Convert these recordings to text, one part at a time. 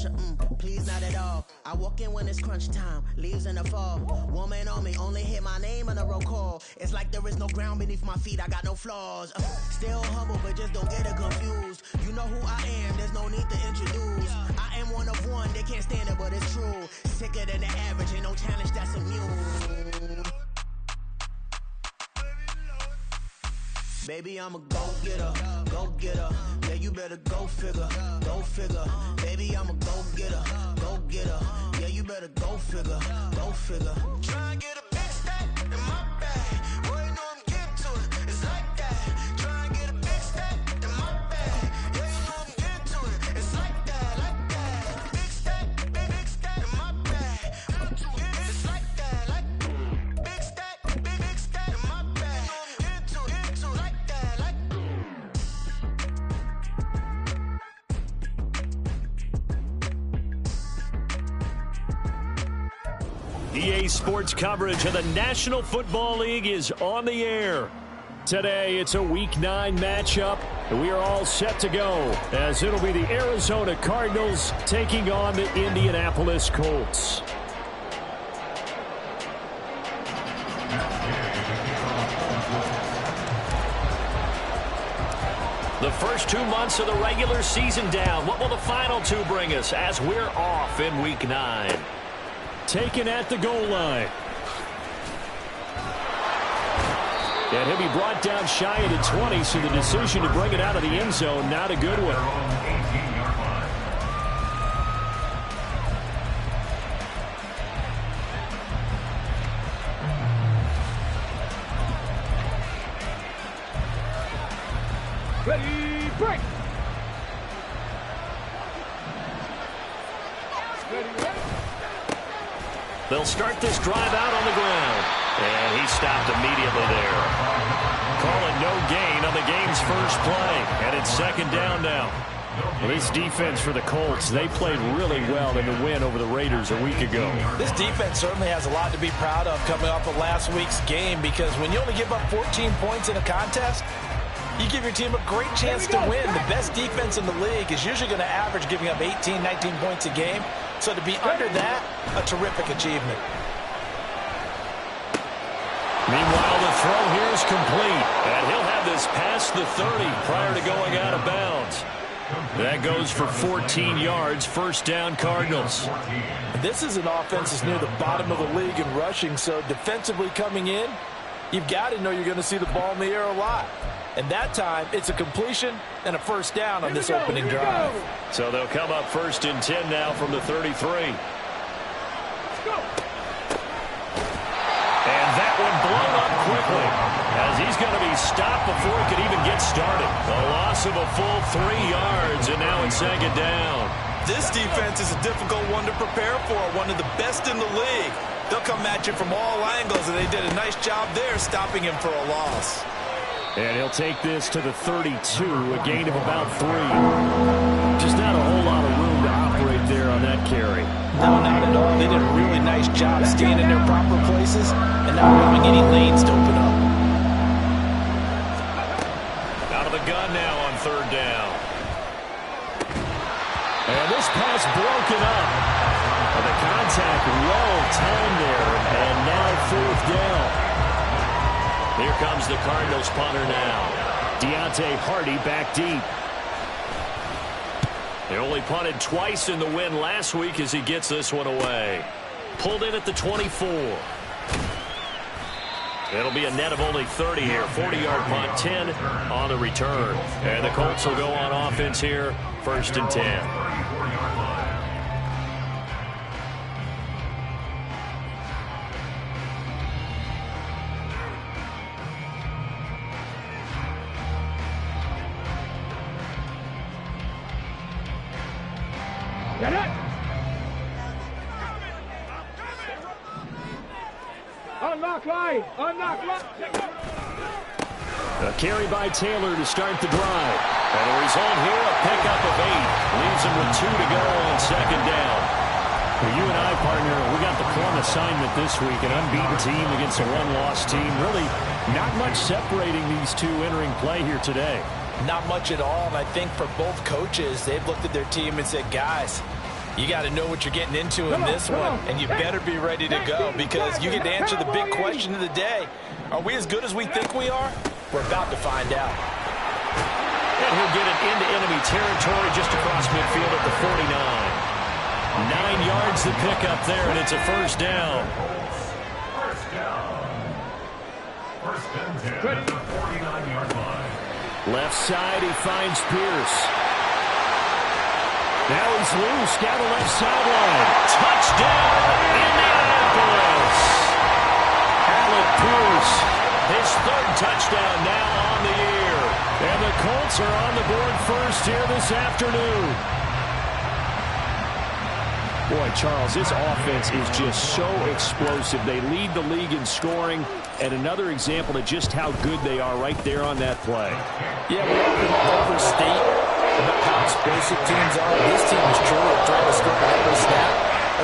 pressure, please not at all. I walk in when it's crunch time, leaves in the fall. Woman on me, only hit my name on a roll call. It's like there is no ground beneath my feet, I got no flaws. Still humble, but just don't get it confused. You know who I am, there's no need to introduce. I am one of one, they can't stand it, but it's true. Sicker than the average, ain't no challenge that's immune. Baby, I'm a go-getter, go-getter. Yeah, you better go figure, go figure. Baby, I'm a go-getter, go-getter. Yeah, you better go figure, go figure. Try and get a big stack in my bag. Boy, you know I'm getting to it, it's like that. Try and get a big stack in my bag. Yeah, you know I'm getting to it, it's like that, like that. Big stack in my bag. It's like that, like big stack in my bag. Into it, like that, like. EA Sports coverage of the National Football League is on the air. Today, it's a Week 9 matchup, and we are all set to go, as it'll be the Arizona Cardinals taking on the Indianapolis Colts. The first 2 months of the regular season down. What will the final 2 bring us as we're off in Week 9? Taken at the goal line. And he'll be brought down shy of the 20, so the decision to bring it out of the end zone, not a good one. Ready, break! They'll start this drive out on the ground. And he stopped immediately there. Calling no gain on the game's first play. And it's second down now. Well, this defense for the Colts, they played really well in the win over the Raiders a week ago. This defense certainly has a lot to be proud of coming off of last week's game, because when you only give up 14 points in a contest, you give your team a great chance to win. The best defense in the league is usually going to average giving up 18, 19 points a game. So to be under that, a terrific achievement. Meanwhile, the throw here is complete. And he'll have this past the 30 prior to going out of bounds. That goes for 14 yards, first down Cardinals. This is an offense that's near the bottom of the league in rushing, so defensively coming in, you've got to know you're going to see the ball in the air a lot. And that time, it's a completion and a first down on this opening drive. So they'll come up first and 10 now from the 33. And that one blown up quickly, as he's going to be stopped before he could even get started. A loss of a full 3 yards, and now it's second down. This defense is a difficult one to prepare for, one of the best in the league. They'll come at you from all angles, and they did a nice job there stopping him for a loss. And he'll take this to the 32, a gain of about 3. Just not a whole lot of room to operate there on that carry. No, not at all. They did a really nice job staying in their proper places and not allowing any lanes to open up. Out of the gun now on third down. And this pass broken up. And the contact well timed there, and now fourth down. Here comes the Cardinals punter now. Deontay Hardy back deep. They only punted twice in the win last week as he gets this one away. Pulled in at the 24. It'll be a net of only 30 here. 40-yard punt, 10 on the return. And the Colts will go on offense here, first and 10. Get it! Unlock line! Unlock line! A carry by Taylor to start the drive. And the result here, a pickup of 8. Leaves him with 2 to go on second down. Well, you and I, partner, we got the plum assignment this week. An unbeaten team against a one-loss team. Really not much separating these two entering play here today. Not much at all, and I think for both coaches, they've looked at their team and said, guys, You got to know what you're getting into in this one, and you better be ready to go because you get to answer the big question of the day. Are we as good as we think we are? We're about to find out. And he'll get it into enemy territory just across midfield at the 49. 9 yards to pick up there, and it's a first down. First and 10 at the 49-yard line. Left side, he finds Pierce. Now he's loose down the left sideline. Touchdown, Indianapolis. Alec Pierce, his third touchdown now on the year. And the Colts are on the board first here this afternoon. Boy, Charles, this offense is just so explosive. They lead the league in scoring, and another example of just how good they are right there on that play. Yeah, we often overstate about how explosive teams are. This team is truly a threat to score every snap,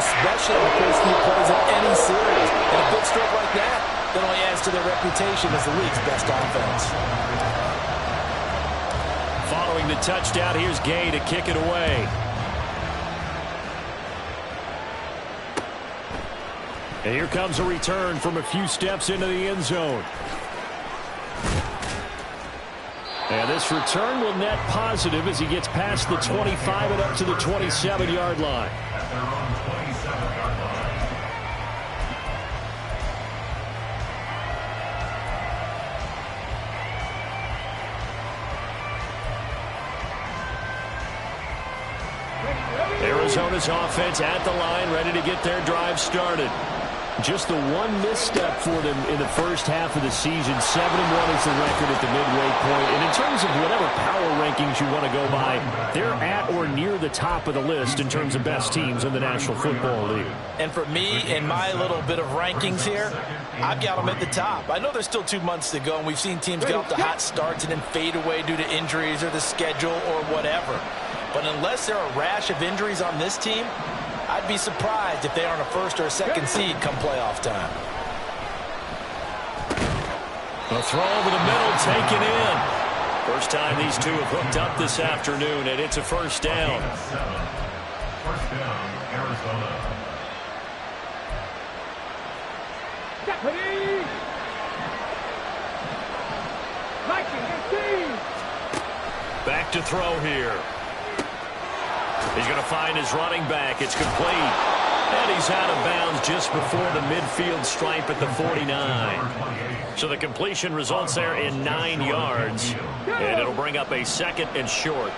especially in the first few plays of any series. And a big stroke like that only adds to their reputation as the league's best offense. Following the touchdown, here's Gay to kick it away. And here comes a return from a few steps into the end zone. And this return will net positive as he gets past the 25 and up to the 27-yard line. Arizona's offense at the line, ready to get their drive started. Just the one misstep for them in the first half of the season. 7-1 is the record at the midway point. And in terms of whatever power rankings you want to go by, they're at or near the top of the list in terms of best teams in the National Football League. And for me, in my little bit of rankings here, I've got them at the top. I know there's still 2 months to go, and we've seen teams get off to hot starts and then fade away due to injuries or the schedule or whatever. But unless there are a rash of injuries on this team, I'd be surprised if they aren't a first or a second seed come playoff time. A throw over the middle, taken in. First time these two have hooked up this afternoon, and it's a first down. First down, Arizona. Deputy! Back to throw here. He's going to find his running back. It's complete. And he's out of bounds just before the midfield stripe at the 49. So the completion results there in 9 yards. And it'll bring up a second and short.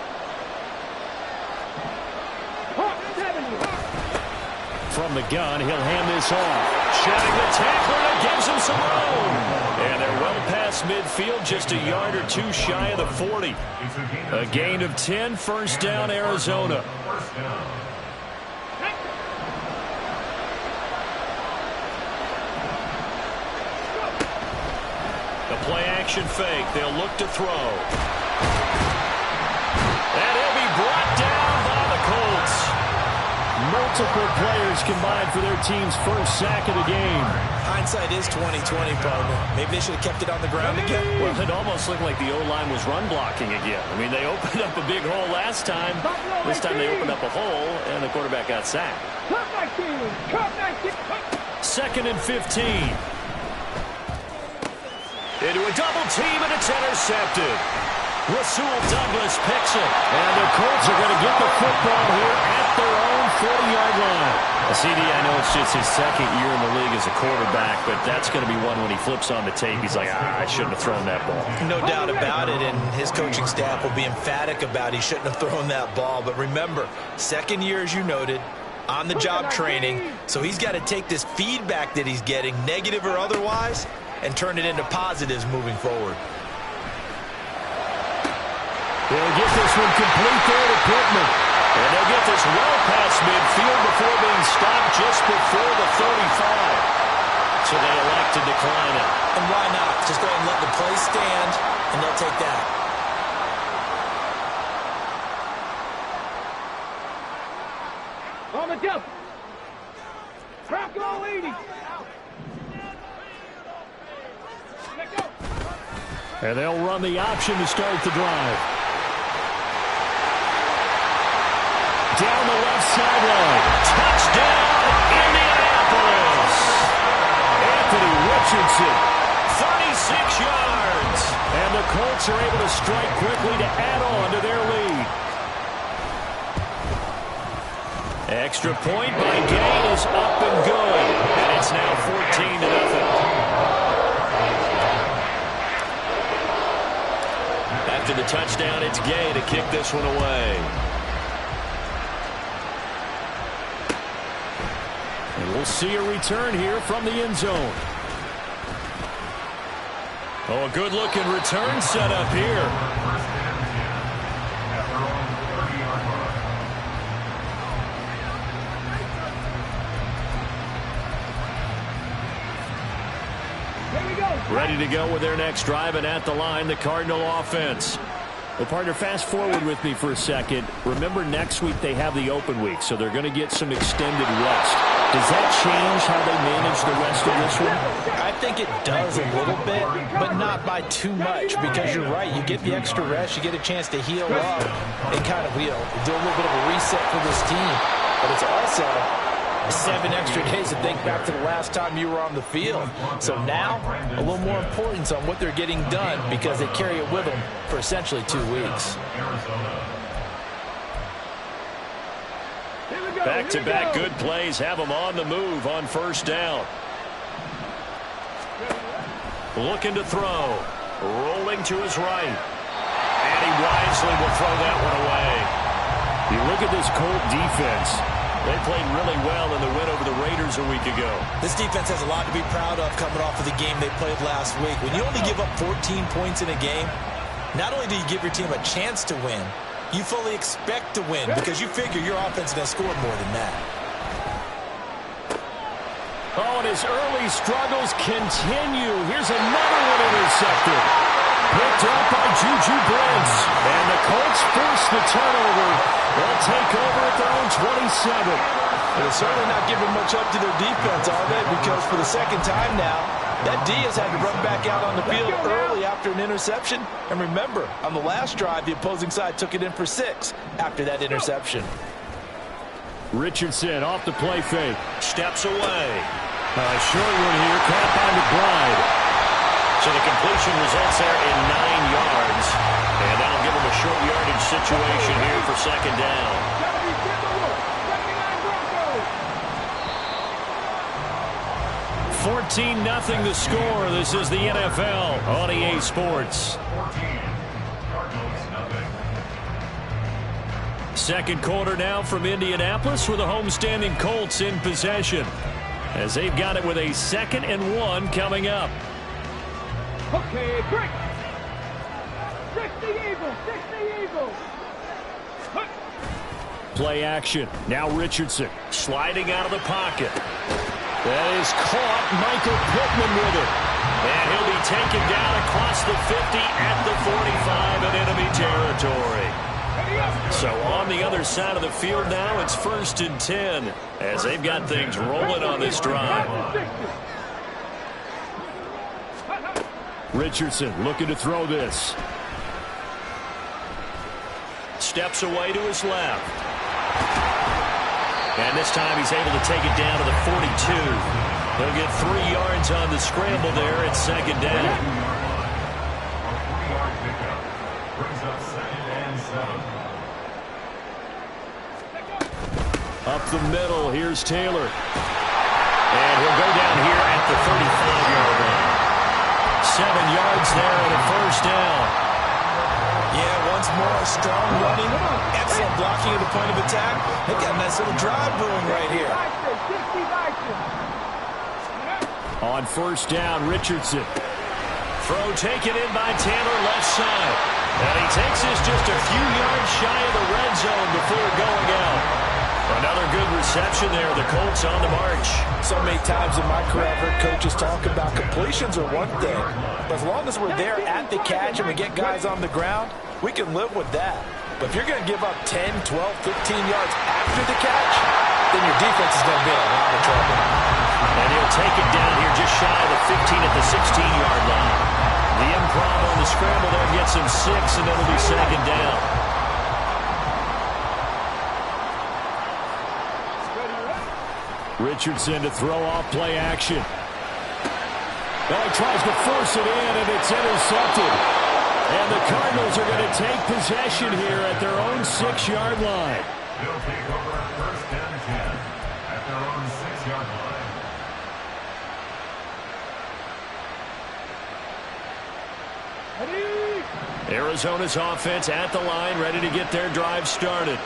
From the gun, he'll hand this off. Shedding the tackler and gives him some room. And they're well past midfield, just a yard or two shy of the 40. A gain of 10, first down, Arizona. The play action fake. They'll look to throw. And he'll be brought down by the Colts. Multiple players combined for their team's first sack of the game. Hindsight is 20/20, partner. Maybe they should have kept it on the ground again. Well, it almost looked like the O-line was run blocking again. I mean, they opened up a big hole last time. This time they opened up a hole, and the quarterback got sacked. 2nd and 15. Into a double team, and it's intercepted. Rasul Douglas picks it. And the Colts are going to get the football here at their own 40-yard line. CD, I know it's just his second year in the league as a quarterback, but that's going to be one when he flips on the tape. He's like, I shouldn't have thrown that ball. No doubt about it, and his coaching staff will be emphatic about he shouldn't have thrown that ball. But remember, second year, as you noted, on-the-job training, so he's got to take this feedback that he's getting, negative or otherwise, and turn it into positives moving forward. They'll get this one complete there to Pittman. And they'll get this well past midfield before being stopped just before the 35. So they elect to decline it. And why not? Just go ahead and let the play stand, and they'll take that. On the jump. Crack all 80. Let go. And they'll run the option to start the drive. down the left sideline. Touchdown, Indianapolis. Anthony Richardson, 36 yards. And the Colts are able to strike quickly to add on to their lead. Extra point by Gay is up and good. And it's now 14-0. After the touchdown, it's Gay to kick this one away. And we'll see a return here from the end zone. Oh, a good-looking return set up here. Ready to go with their next drive, and at the line, the Cardinal offense. Well, partner, fast forward with me for a second. Remember, next week they have the open week, so they're going to get some extended rest. Does that change how they manage the rest of this one? I think it does a little bit, but not by too much, because you're right. You get the extra rest, you get a chance to heal up, and kind of do a little bit of a reset for this team. But it's also 7 extra days to think back to the last time you were on the field. So now, a little more importance on what they're getting done because they carry it with them for essentially 2 weeks. Back-to-back good plays have them on the move on first down. Looking to throw. Rolling to his right. And he wisely will throw that one away. You look at this Colt defense. They played really well in the win over the Raiders a week ago. This defense has a lot to be proud of coming off of the game they played last week. When you only give up 14 points in a game, not only do you give your team a chance to win, you fully expect to win because you figure your offense is going to score more than that. Oh, and his early struggles continue. Here's another one intercepted. Picked up by Juju Brents. And the Colts force the turnover. They'll take over at their own 27. They're certainly not giving much up to their defense, are they? Because for the second time now, that D has had to run back out on the field early after an interception. And remember, on the last drive, the opposing side took it in for 6 after that interception. Richardson off the play fake. Steps away. Short one here, caught by McBride. So the completion results there in 9 yards. And that'll give him a short yardage situation here for second down. 14-0 the score. This is the NFL on EA Sports. Second quarter now from Indianapolis with the homestanding Colts in possession, as they've got it with a 2nd and 1 coming up. Okay, break. 60 Eagles, 60 Eagles. Play action. Now Richardson sliding out of the pocket. That is caught. Michael Pittman with it. And he'll be taken down across the 50 at the 45 in enemy territory. So on the other side of the field now, it's 1st and 10 as they've got things rolling on this drive. Richardson looking to throw this. Steps away to his left. And this time he's able to take it down to the 42. He'll get 3 yards on the scramble there at second down. Up the middle, here's Taylor. And he'll go down here at the 35-yard line. 7 yards there and a first down. Yeah, once more, strong running, excellent blocking at the point of attack. They've got a nice little drive brewing right here. On first down, Richardson. Throw taken in by Taylor, left side. And he takes this just a few yards shy of the red zone before going out. Another good reception there. The Colts on the march. So many times in my career, I've heard coaches talk about completions are one thing. But as long as we're there at the catch and we get guys on the ground, we can live with that. But if you're going to give up 10, 12, 15 yards after the catch, then your defense is going to be in a lot of trouble. And he'll take it down here just shy of the 15 at the 16-yard line. The improv on the scramble there gets him 6, and it'll be second down. Richardson to throw off play action. Well, he tries to force it in, and it's intercepted. And the Cardinals are going to take possession here at their own 6-yard line. They'll take over at 1st and 10 at their own 6-yard line. Arizona's offense at the line, ready to get their drive started.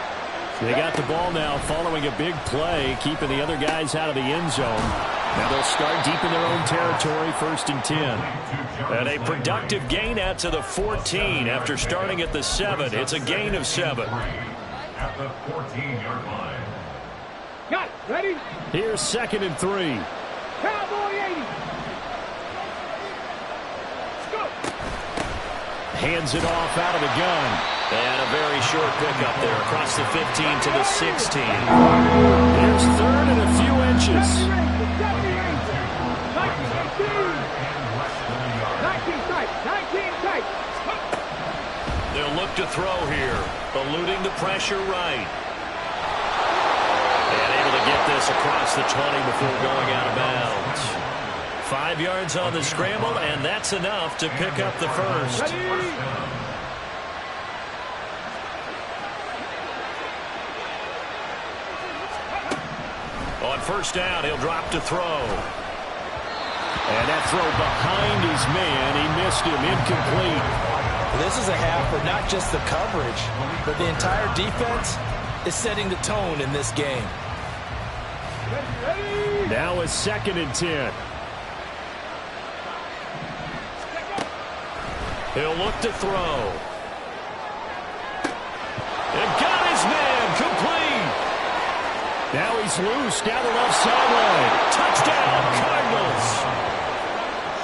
They got the ball now following a big play, keeping the other guys out of the end zone. Now they'll start deep in their own territory, 1st and 10. And a productive gain out to the 14 after starting at the 7. It's a gain of 7. At the 14-yard line. Got it. Ready? Here's 2nd and 3. Cowboy 80. Let's go. Hands it off out of the gun. And a very short pickup there across the 15 to the 16. Here's 3rd and a few inches. 19 tight. They'll look to throw here, eluding the pressure right. And able to get this across the 20 before going out of bounds. 5 yards on the scramble, and that's enough to pick up the first. On 1st down, he'll drop to throw. And that throw behind his man, he missed him, incomplete. This is a half for not just the coverage, but the entire defense is setting the tone in this game. Now a 2nd and 10. He'll look to throw. And got his man, complete. Now he's loose down the left sideline. Touchdown, Cardinals.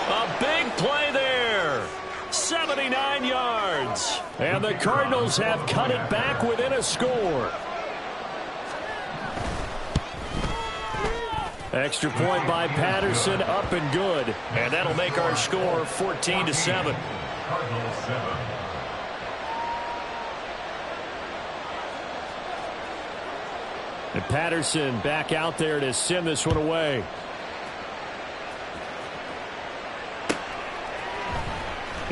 A big play there. 79 yards. And the Cardinals have cut it back within a score. Extra point by Patterson, up and good. And that'll make our score 14-7. Cardinals 7. And Patterson back out there to send this one away.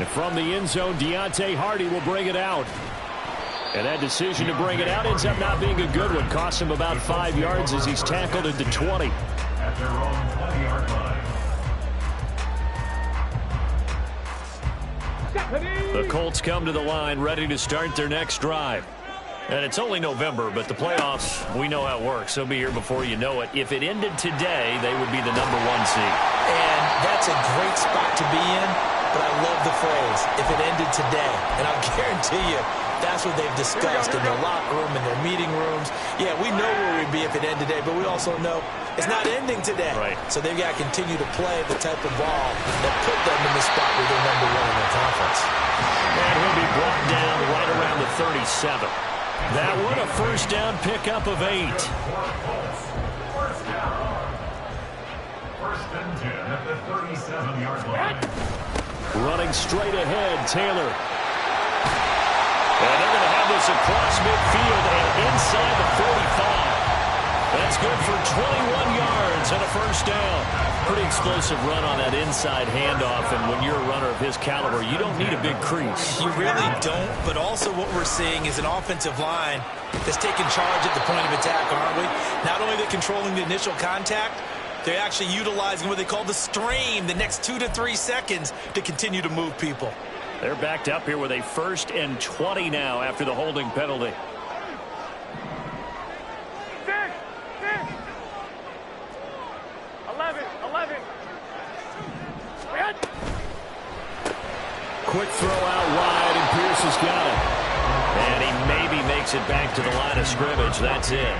And from the end zone, Deontay Hardy will bring it out. And that decision to bring it out ends up not being a good one. Costs him about 5 yards as he's tackled into 20. At their own 20-yard line. The Colts come to the line ready to start their next drive. And it's only November, but the playoffs, we know how it works. They'll be here before you know it. If it ended today, they would be the #1 seed. And that's a great spot to be in, but I love the phrase, if it ended today. And I'll guarantee you, that's what they've discussed in their locker room, in their meeting rooms. Yeah, we know where we'd be if it ended today, but we also know it's not ending today. Right. So they've got to continue to play the type of ball that put them in the spot where they're #1 in their conference. And he'll be brought down right around the 37. That one a 1st down pickup of 8. 1st down. 1st and 10 at the 37-yard line. Running straight ahead, Taylor. And they're going to have this across midfield and inside the 45. That's good for 21 yards and a 1st down. Pretty explosive run on that inside handoff, and when you're a runner of his caliber, you don't need a big crease. You really don't, but also what we're seeing is an offensive line that's taking charge at the point of attack, aren't we? Not only are they controlling the initial contact, they're actually utilizing what they call the stream, the next 2 to 3 seconds, to continue to move people. They're backed up here with a 1st and 20 now after the holding penalty. Quick throw out wide, and Pierce has got it. And he maybe makes it back to the line of scrimmage. That's it.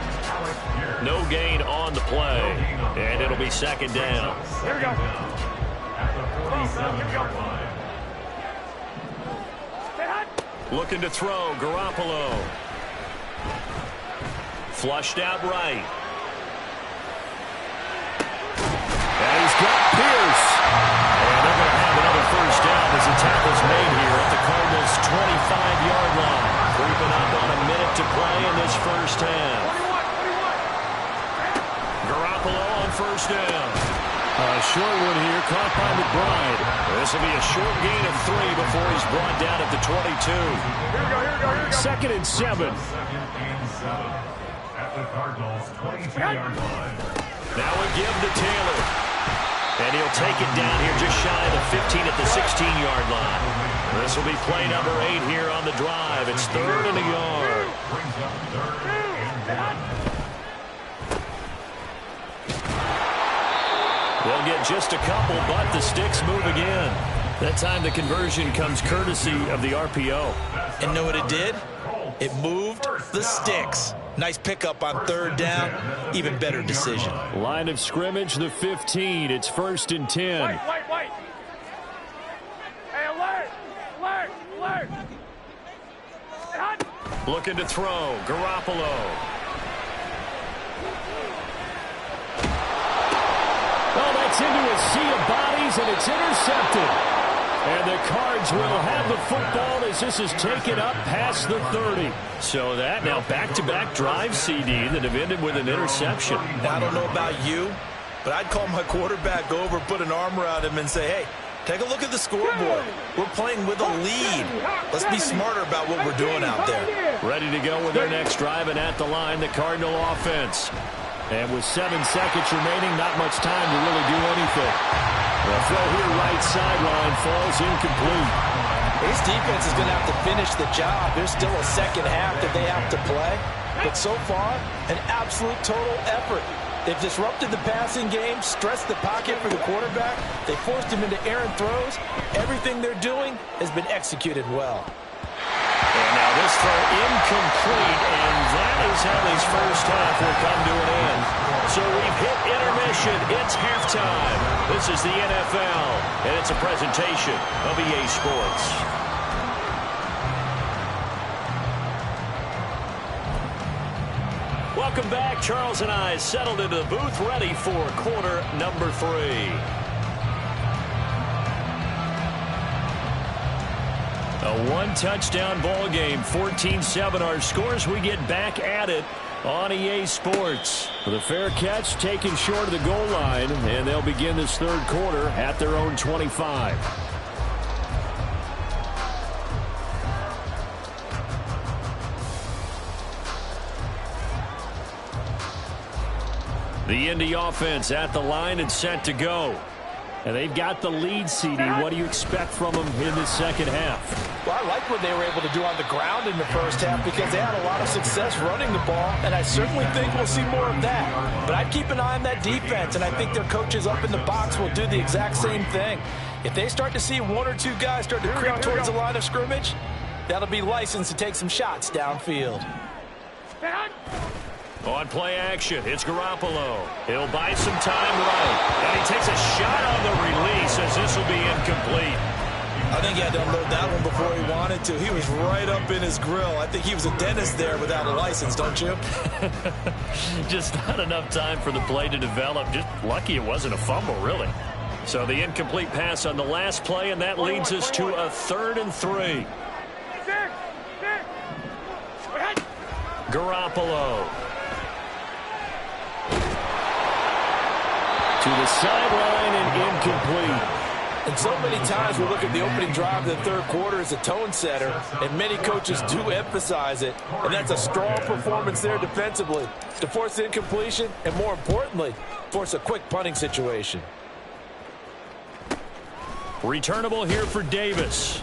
No gain on the play. And it'll be 2nd down. Here we go. At the 47-yard line. Looking to throw, Garoppolo. Flushed out right. And he's got Pierce. And they're going to have another 1st down as the tackle's made here at the Cardinals' 25-yard line. Creeping up on a minute to play in this 1st half. Garoppolo touchdown. A short one here, caught by McBride. This will be a short gain of 3 before he's brought down at the 22. Second and 7. Second and 7 at the Cardinals' 22-yard line. Now we give to Taylor. And he'll take it down here just shy of the 15 at the 16-yard line. This will be play number 8 here on the drive. It's 3rd and a yard. Brings up 3rd and 1. They'll get just a couple, but the sticks move again. That time the conversion comes courtesy of the RPO. And know what it did? It moved the sticks. Nice pickup on 3rd down. Even better decision. Line of scrimmage, the 15. It's 1st and 10. Wait. Hey, alert! Looking to throw. Garoppolo. Oh, that's into a sea of bodies, and it's intercepted. And the Cards will have the football as this is taken up past the 30. So that now back-to-back drive CD that have ended with an interception. Now, I don't know about you, but I'd call my quarterback over, put an arm around him, and say, hey, take a look at the scoreboard. We're playing with a lead. Let's be smarter about what we're doing out there. Ready to go with their next drive, and at the line, the Cardinal offense. And with 7 seconds remaining, not much time to really do anything. The throw here, right sideline, falls incomplete. This defense is going to have to finish the job. There's still a second half that they have to play. But so far, an absolute total effort. They've disrupted the passing game, stressed the pocket for the quarterback. They forced him into errant throws. Everything they're doing has been executed well. And now this throw incomplete, and that is how this first half will come to an end. So we've hit intermission. It's halftime. This is the NFL, and it's a presentation of EA Sports. Welcome back. Charles and I settled into the booth, ready for quarter number 3. A one-touchdown ball game, 14-7 our scores. We get back at it on EA Sports. The fair catch taken short of the goal line, and they'll begin this 3rd quarter at their own 25. The Indy offense at the line and set to go. And they've got the lead, CD. What do you expect from them in the second half? Well, I like what they were able to do on the ground in the first half because they had a lot of success running the ball, and I certainly think we'll see more of that. But I'd keep an eye on that defense, and I think their coaches up in the box will do the exact same thing. If they start to see 1 or 2 guys start to creep towards the line of scrimmage, that'll be licensed to take some shots downfield. On play action, it's Garoppolo. He'll buy some time right. And he takes a shot on the release as this will be incomplete. I think he had to unload that one before he wanted to. He was right up in his grill. I think he was a dentist there without a license, don't you? Just not enough time for the play to develop. Just lucky it wasn't a fumble, really. So the incomplete pass on the last play, and that leads us to a 3rd and 3. Garoppolo. To the sideline and incomplete. And so many times we look at the opening drive of the 3rd quarter as a tone setter, and many coaches do emphasize it. And that's a strong performance there defensively to force incompletion and, more importantly, force a quick punting situation. Returnable here for Davis.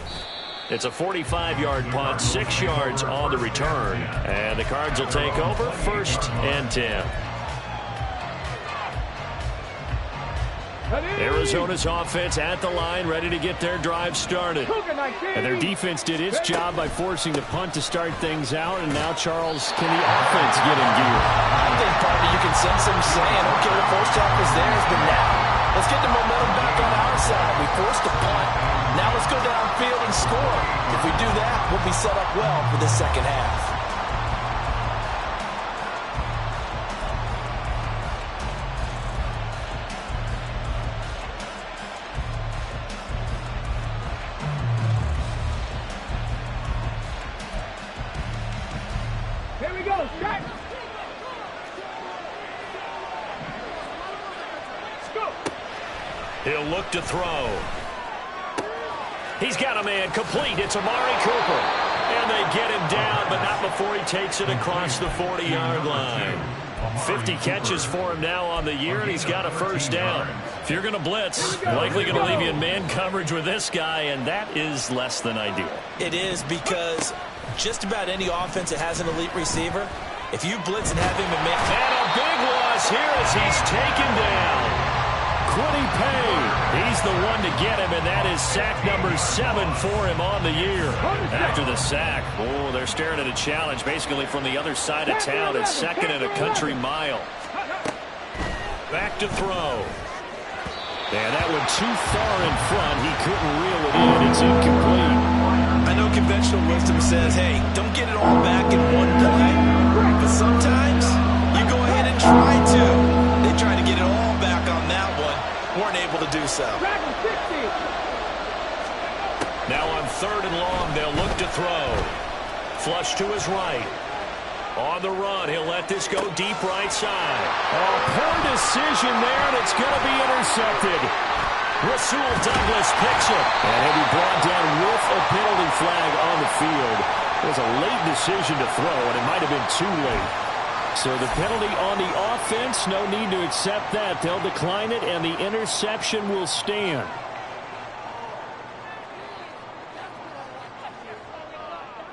It's a 45-yard punt, 6 yards on the return. And the Cards will take over 1st and 10. Arizona's offense at the line, ready to get their drive started. And their defense did its job by forcing the punt to start things out. And now, Charles, can the offense get in gear? I think, partner, you can sense them saying, okay, the first half was theirs, but now let's get the momentum back on our side. We forced a punt. Now let's go downfield and score. If we do that, we'll be set up well for the second half. He'll look to throw. He's got a man complete. It's Amari Cooper. And they get him down, but not before he takes it across the 40-yard line. 50 catches for him now on the year, and he's got a first down. If you're going to blitz, likely going to leave you in man coverage with this guy, and that is less than ideal. It is, because just about any offense that has an elite receiver, if you blitz and have him in man... And a big loss here as he's taken down. Quiddy Pay, he's the one to get him, and that is sack number 7 for him on the year. After the sack, oh, they're staring at a challenge basically from the other side of town. It's second and a country mile. Back to throw. And that one too far in front. He couldn't reel it in. It's incomplete. I know conventional wisdom says, hey, don't get it all back in one play. But sometimes you go ahead and try to. They try to get it all back on that one. Weren't able to do so. Now on 3rd and long, they'll look to throw. Flush to his right. On the run, he'll let this go deep right side. Oh, poor decision there, and it's going to be intercepted. Rasul Douglas picks it. And he'll be brought down with a penalty flag on the field. It was a late decision to throw, and it might have been too late. So the penalty on the offense, no need to accept that. They'll decline it, and the interception will stand.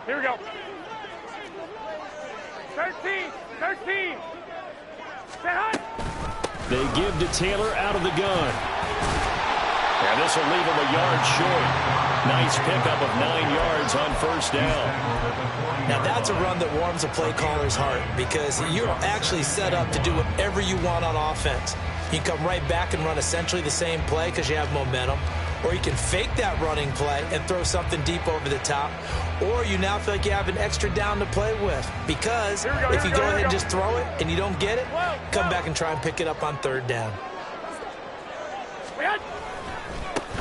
Here we go. 13. Set high. They give to Taylor out of the gun. And this will leave him a yard short. Nice pickup of 9 yards on first down. Now that's a run that warms a play caller's heart, because you're actually set up to do whatever you want on offense. You can come right back and run essentially the same play because you have momentum, or you can fake that running play and throw something deep over the top, or you now feel like you have an extra down to play with, because if you go ahead and just throw it and you don't get it, come back and try and pick it up on 3rd down.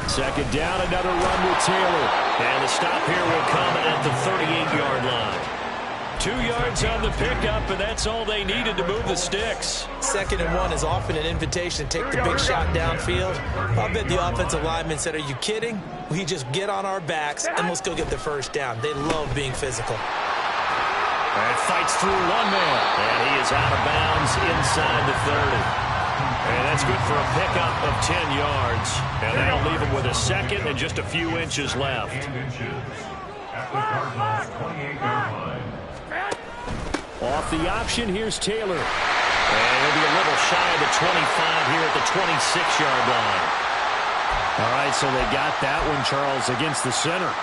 Second down, another run with Taylor. And the stop here will come at the 38-yard line. 2 yards on the pickup, and that's all they needed to move the sticks. 2nd and 1 is often an invitation to take the big shot downfield. I bet the offensive lineman said, are you kidding? We just get on our backs and let's go get the first down. They love being physical. And fights through one man. And he is out of bounds inside the 30. And that's good for a pickup of 10 yards. And that'll leave him with a second and just a few inches left. Off the option, here's Taylor. And he'll be a little shy of the 25 here at the 26-yard line. All right, so they got that one, Charles, against the center.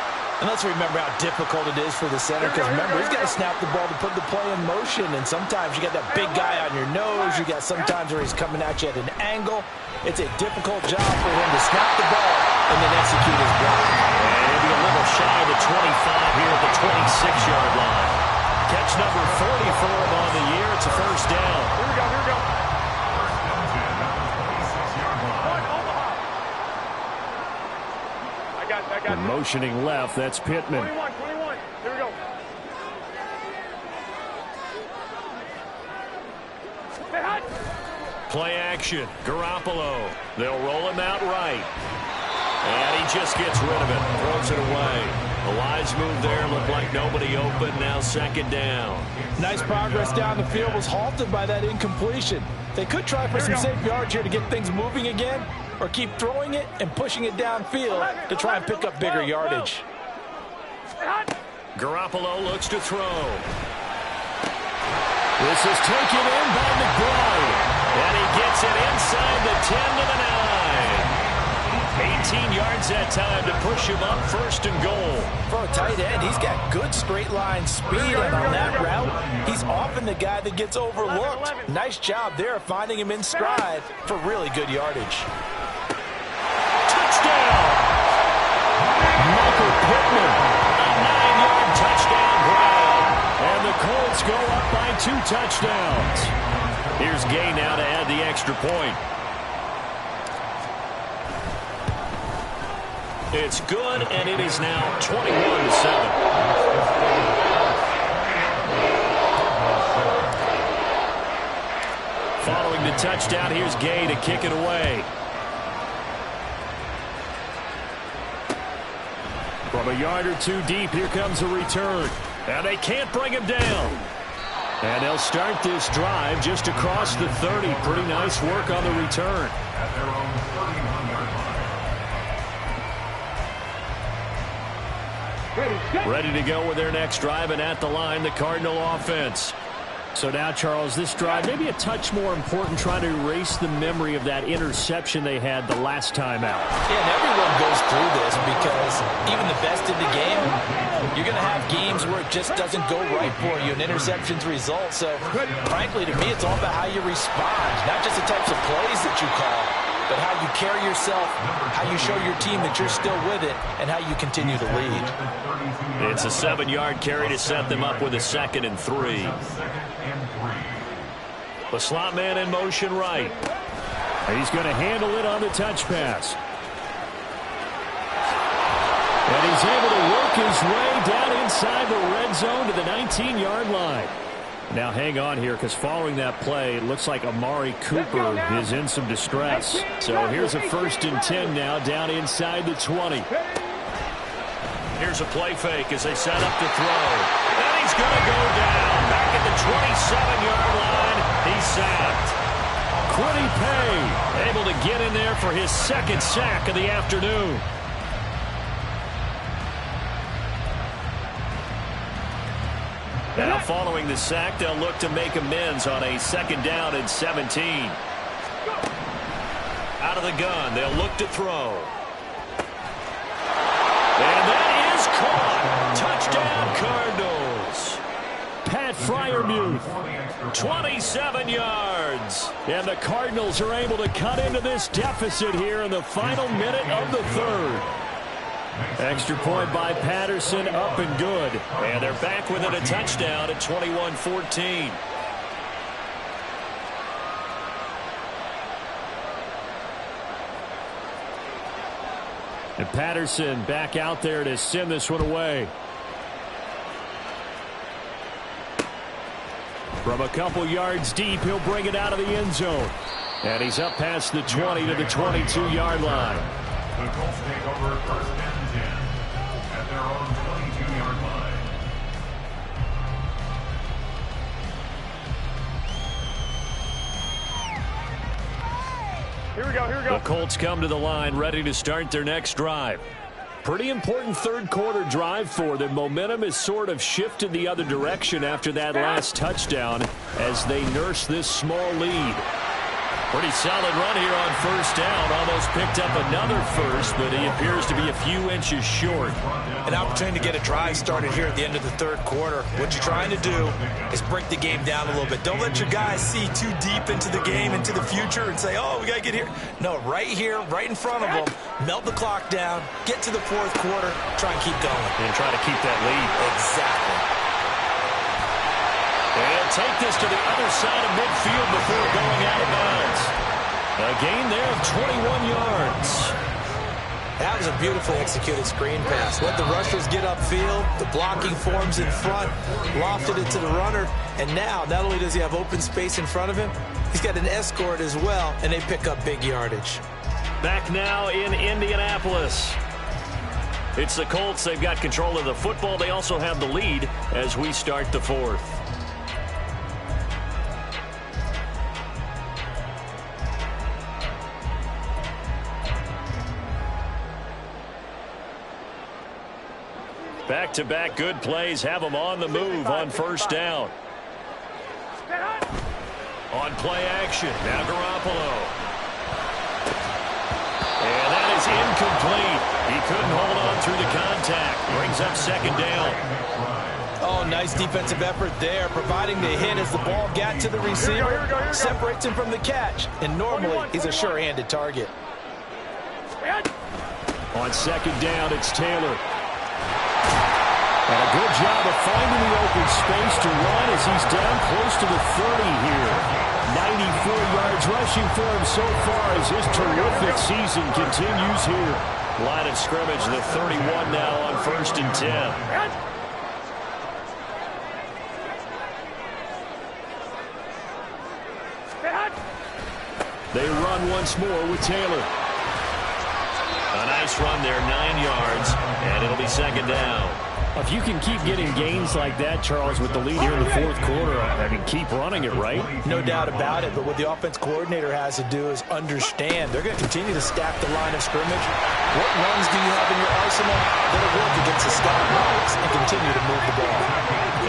And let's remember how difficult it is for the center, because remember, he's got to snap the ball to put the play in motion, and sometimes you got that big guy on your nose. You got sometimes where he's coming at you at an angle. It's a difficult job for him to snap the ball and then execute his block. And he'll be a little shy of the 25 here at the 26-yard line. Catch number 40 for him on the year. It's a first down. Here we go. I got and motioning left, that's Pittman. 21. Here we go. Play action. Garoppolo. They'll roll him out right. And he just gets rid of it. Throws it away. A wise move there. Looked like nobody open. Now 2nd down. Nice progress down the field. Was halted by that incompletion. They could try for some safe yards here to get things moving again, or keep throwing it and pushing it downfield to try and pick up bigger yardage. Garoppolo looks to throw. This is taken in by McBride. And he gets it inside the 10 to the 9. 18 yards that time to push him up 1st and goal. For a tight end, he's got good straight line speed, and on that route, he's often the guy that gets overlooked. Nice job there finding him in stride for really good yardage. Touchdown! Michael Pittman, a 9-yard touchdown grab. And the Colts go up by 2 touchdowns. Here's Gay now to add the extra point. It's good, and it is now 21-7. Following the touchdown, here's Gay to kick it away. From a yard or two deep, here comes a return. And they can't bring him down. And they'll start this drive just across the 30. Pretty nice work on the return. At their own 31-yard line. Ready to go with their next drive, and at the line, the Cardinal offense. So now, Charles, this drive maybe a touch more important, trying to erase the memory of that interception they had the last time out. Yeah, and everyone goes through this because even the best in the game, you're going to have games where it just doesn't go right for you, and interceptions result. So, frankly, to me, it's all about how you respond, not just the types of plays that you call, but how you carry yourself, how you show your team that you're still with it, and how you continue to lead. It's a 7-yard carry to set them up with a 2nd and 3. The slot man in motion right. He's going to handle it on the touch pass. And he's able to work his way down inside the red zone to the 19-yard line. Now hang on here, because following that play, it looks like Amari Cooper is in some distress. So here's a 1st and 10 now down inside the 20. Here's a play fake as they set up to throw. And he's going to go down back at the 27-yard line. He's sacked. Quiddy Pay able to get in there for his 2nd sack of the afternoon. Now following the sack, they'll look to make amends on a 2nd down and 17. Out of the gun, they'll look to throw. And that is caught. Touchdown, Cardinals. Pat Freiermuth, 27 yards. And the Cardinals are able to cut into this deficit here in the final minute of the 3rd. Extra point by Patterson, up and good. And they're back within a touchdown at 21-14. And Patterson back out there to send this one away. From a couple yards deep, he'll bring it out of the end zone. And he's up past the 20 to the 22-yard line. The Colts take over 1st and 10 at their own 22-yard line. Here we go, here we go. The Colts come to the line, ready to start their next drive. Pretty important 3rd quarter drive for them. Momentum has sort of shifted the other direction after that last touchdown as they nurse this small lead. Pretty solid run here on 1st down. Almost picked up another 1st, but he appears to be a few inches short. An opportunity to get a drive started here at the end of the 3rd quarter. What you're trying to do is break the game down a little bit. Don't let your guys see too deep into the game, into the future, and say, oh, we got to get here. No, right here, right in front of them, melt the clock down, get to the 4th quarter, try and keep going. And try to keep that lead. Exactly. They'll take this to the other side of midfield before going out of bounds. A gain there of 21 yards. That was a beautifully executed screen pass. Let the rushers get upfield. The blocking forms in front. Lofted it to the runner. And now, not only does he have open space in front of him, he's got an escort as well, and they pick up big yardage. Back now in Indianapolis. It's the Colts. They've got control of the football. They also have the lead as we start the 4th. Back-to-back good plays have them on the move on 1st down. On play action, now Garoppolo. And that is incomplete. He couldn't hold on through the contact. Brings up 2nd down. Oh, nice defensive effort there, providing the hit as the ball got to the receiver, separates him from the catch, and normally he's a sure-handed target. On 2nd down, it's Taylor. And a good job of finding the open space to run as he's down close to the 30 here. 94 yards rushing for him so far as his terrific season continues here. Line of scrimmage, the 31 now on 1st and 10. They run once more with Taylor. A nice run there, 9 yards, and it'll be second down. If you can keep getting gains like that, Charles, with the lead here in the fourth quarter, I mean, keep running it, right? No doubt about it, but what the offense coordinator has to do is understand they're going to continue to stack the line of scrimmage. What runs do you have in your arsenal that'll work against the stacked box and continue to move the ball?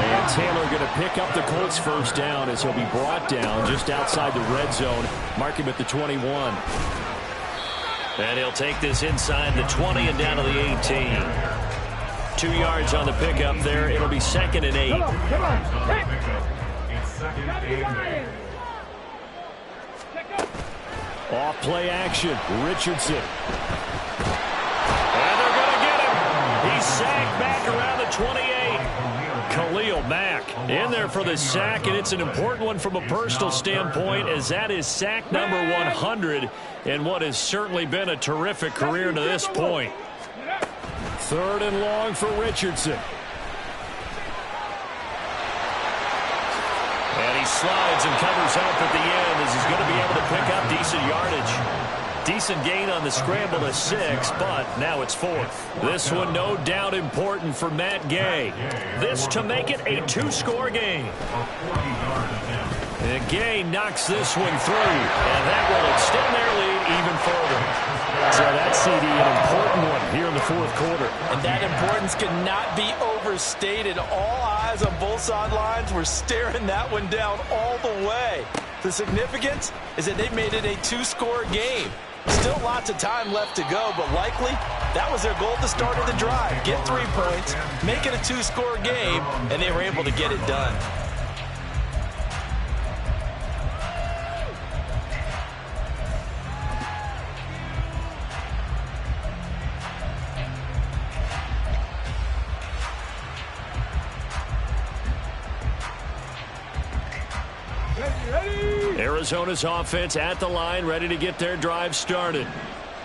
And Taylor going to pick up the Colts first down as he'll be brought down just outside the red zone. Mark him at the 21. And he'll take this inside the 20 and down to the 18. 2 yards on the pickup there. It'll be second and 8. It's second and 8. Off play action. Richardson. And they're going to get him. He's sacked back around the 28. Khalil Mack in there for the sack, and it's an important one from a personal standpoint, as that is sack number 100 in what has certainly been a terrific career to this point. 3rd and long for Richardson. And he slides and covers up at the end as he's going to be able to pick up decent yardage. Decent gain on the scramble to 6, but now it's 4th. This one no doubt important for Matt Gay. This to make it a 2-score game. And Gay knocks this one through, and that will extend their lead even further. So that's, CD, an important one here in the fourth quarter. And that importance cannot be overstated. All eyes on both sidelines were staring that one down all the way. The significance is that they made it a 2-score game. Still lots of time left to go, but likely that was their goal at the start of the drive. Get 3 points, make it a 2-score game, and they were able to get it done. Arizona's offense at the line, ready to get their drive started.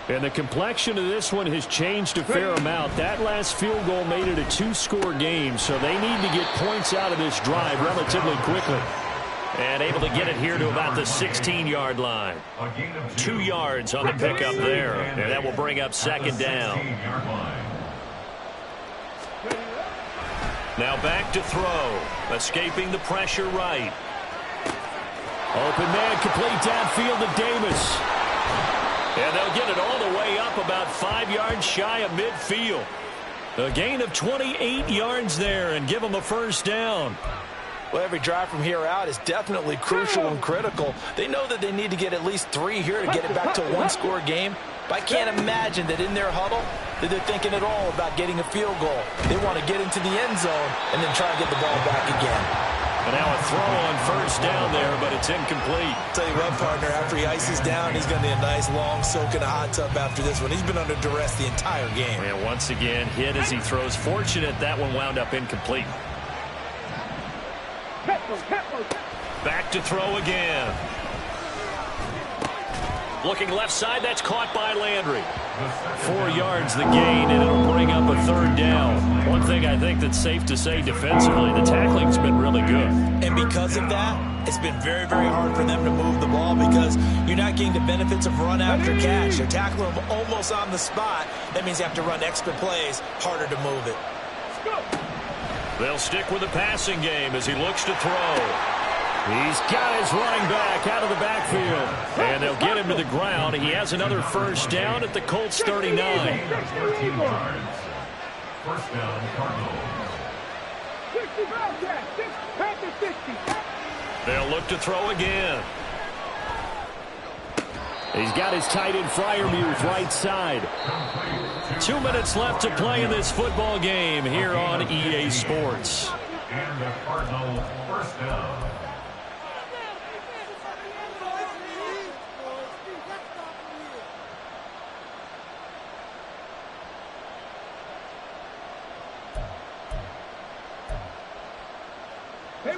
And the complexion of this one has changed a fair amount. That last field goal made it a 2-score game, so they need to get points out of this drive relatively quickly. And able to get it here to about the 16-yard line. 2 yards on the pickup there, and that will bring up second down. Now back to throw, escaping the pressure right. Open man, complete downfield to Davis. And they'll get it all the way up about 5 yards shy of midfield. A gain of 28 yards there and give them a first down. Well, every drive from here out is definitely crucial and critical. They know that they need to get at least 3 here to get it back to a 1-score game. But I can't imagine that in their huddle that they're thinking at all about getting a field goal. They want to get into the end zone and then try to get the ball back again. And now a throw on first down there, but it's incomplete. Tell you what, partner, after he ices down, he's going to need a nice long soak in a hot tub after this one. He's been under duress the entire game. And once again, hit as he throws. Fortunate that one wound up incomplete. Back to throw again. Looking left side, that's caught by Landry. 4 yards the gain, and it'll bring up a 3rd down. One thing I think that's safe to say defensively, the tackling's been really good. And because of that, it's been very, very hard for them to move the ball because you're not getting the benefits of run after catch. You're tackling them almost on the spot. That means you have to run extra plays, harder to move it. They'll stick with the passing game as he looks to throw. He's got his running back out of the backfield. And they'll get him to the ground. He has another first down at the Colts 39. 13 yards. First down, Cardinals. They'll look to throw again. He's got his tight end Freiermuth right side. 2 minutes left to play in this football game here on EA Sports. And the Cardinals first down.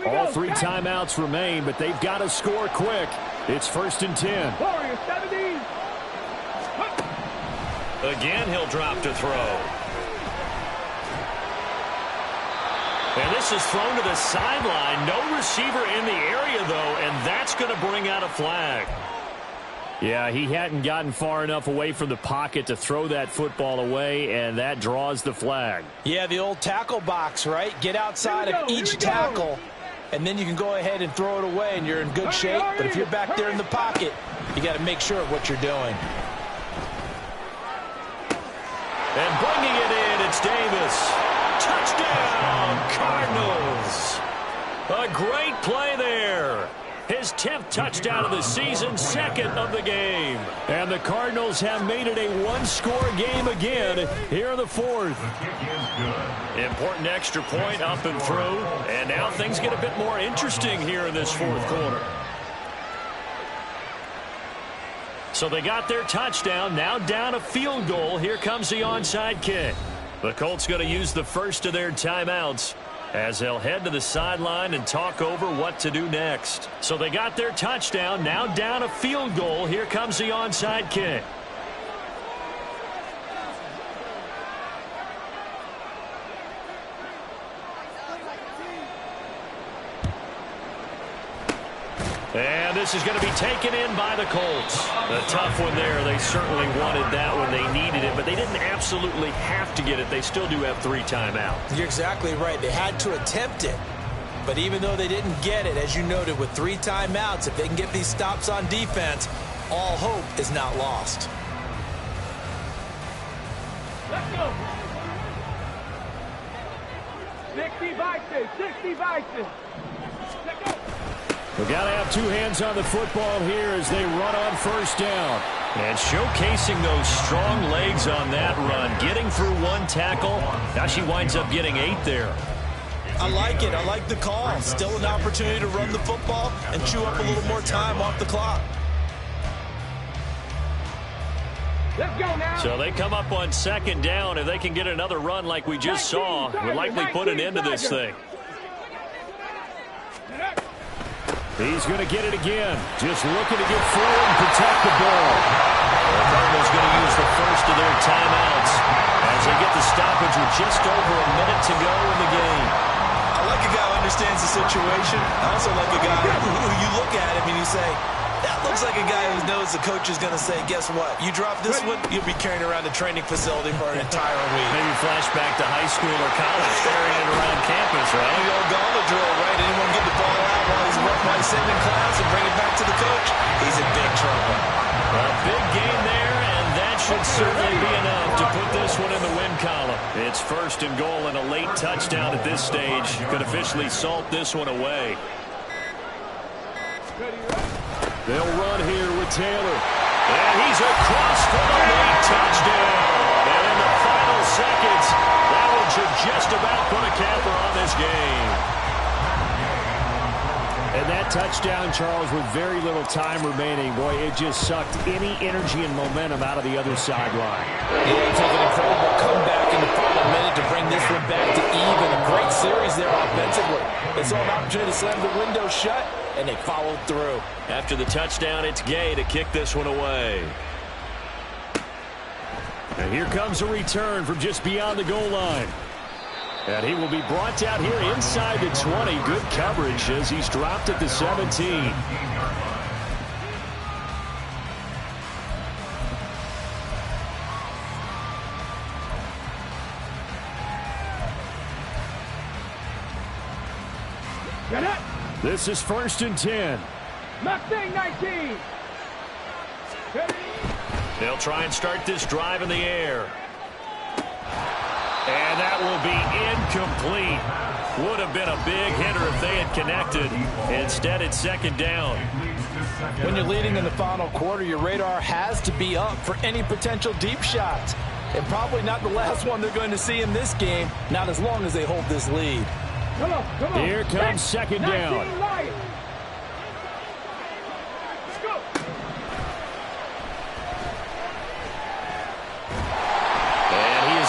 All 3 timeouts remain, but they've got to score quick. It's 1st and 10. Again, he'll drop to throw. And this is thrown to the sideline. No receiver in the area, though, and that's going to bring out a flag. Yeah, he hadn't gotten far enough away from the pocket to throw that football away, and that draws the flag. Yeah, the old tackle box, right? Get outside of each tackle, and then you can go ahead and throw it away, and you're in good shape. But if you're back there in the pocket, you got to make sure of what you're doing. And bringing it in, it's Davis. Touchdown, Cardinals. A great play there. His 10th touchdown of the season, 2nd of the game. And the Cardinals have made it a one-score game again here in the 4th. Important extra point up and through. And now things get a bit more interesting here in this 4th quarter. So they got their touchdown, now down a field goal. Here comes the onside kick. The Colts going to use the first of their timeouts as they'll head to the sideline and talk over what to do next. So they got their touchdown, now down a field goal. Here comes the onside kick. And this is going to be taken in by the Colts. A tough one there. They certainly wanted that when they needed it, but they didn't absolutely have to get it. They still do have 3 timeouts. You're exactly right. They had to attempt it. But even though they didn't get it, as you noted, with 3 timeouts, if they can get these stops on defense, all hope is not lost. Let's go. 60 Vikings, 60 Vikings. Let's go. We've got to have 2 hands on the football here as they run on first down. And showcasing those strong legs on that run, getting through 1 tackle. Now she winds up getting 8 there. I like it. I like the call. Still an opportunity to run the football and chew up a little more time off the clock. Let's go now. So they come up on 2nd down. If they can get another run like we just saw, would likely put an end to this thing. He's going to get it again. Just looking to get forward and protect the ball. The Cardinals going to use the first of their timeouts as they get the stoppage with just over a minute to go in the game. I like a guy who understands the situation. I also like a guy who you look at him and you say, that looks like a guy who knows the coach is going to say, guess what? You drop this one, you'll be carrying around the training facility for an entire week. Maybe flashback to high school or college, carrying it around campus, right? The old gauntlet drill, right? Anyone get the ball out while he's sitting in class and bring it back to the coach? He's in big trouble. A big gain there, and that should certainly be enough to put this one in the win column. It's 1st and goal and a late touchdown at this stage. Could officially salt this one away. They'll run here with Taylor. And he's across for the late touchdown. And in the final seconds, that one should just about put a capper on this game. And that touchdown, Charles, with very little time remaining, boy, it just sucked any energy and momentum out of the other sideline. Yeah, it took an incredible comeback in the final minute to bring this one back to even. A great series there offensively. They saw an opportunity to slam the window shut, and they followed through. After the touchdown, it's Gay to kick this one away. And here comes a return from just beyond the goal line. And he will be brought down here inside the 20. Good coverage as he's dropped at the 17. This is 1st and 10. Mustang 19. They'll try and start this drive in the air. And that will be incomplete. Would have been a big hitter if they had connected. Instead, it's 2nd down. When you're leading in the final quarter, your radar has to be up for any potential deep shots. And probably not the last one they're going to see in this game, not as long as they hold this lead. Come on. Here comes 2nd down.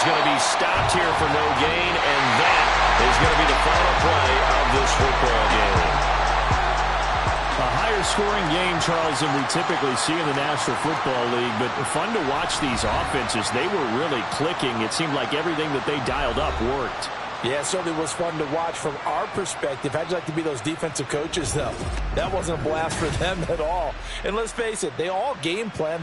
Going to be stopped here for no gain, and that is going to be the final play of this football game. A higher scoring game, Charles, than we typically see in the National Football League, but fun to watch these offenses. They were really clicking. It seemed like everything that they dialed up worked. Yeah, it certainly was fun to watch from our perspective. How'd you like to be those defensive coaches, though? That wasn't a blast for them at all. And let's face it, they all game plan.